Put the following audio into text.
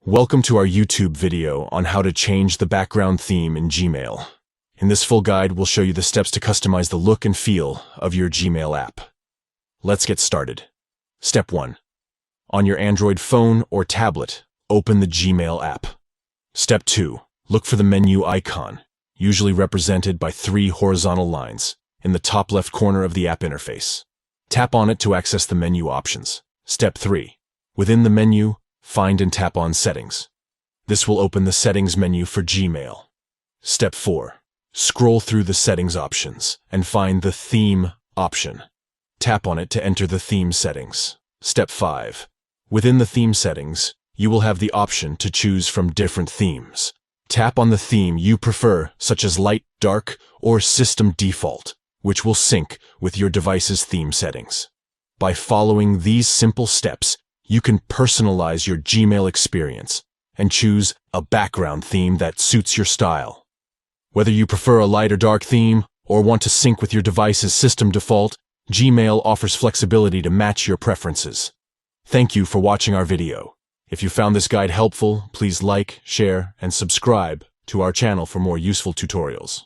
Welcome to our YouTube video on how to change the background theme in Gmail. In this full guide, we'll show you the steps to customize the look and feel of your Gmail app. Let's get started. Step 1. On your Android phone or tablet, open the Gmail app. Step 2. Look for the menu icon, usually represented by 3 horizontal lines, in the top left corner of the app interface. Tap on it to access the menu options. Step 3. Within the menu, find and tap on Settings. This will open the Settings menu for Gmail. Step 4. Scroll through the Settings options and find the Theme option. Tap on it to enter the theme settings. Step 5. Within the theme settings, you will have the option to choose from different themes. Tap on the theme you prefer, such as light, dark, or system default, which will sync with your device's theme settings. By following these simple steps, you can personalize your Gmail experience and choose a background theme that suits your style. Whether you prefer a light or dark theme or want to sync with your device's system default, Gmail offers flexibility to match your preferences. Thank you for watching our video. If you found this guide helpful, please like, share, and subscribe to our channel for more useful tutorials.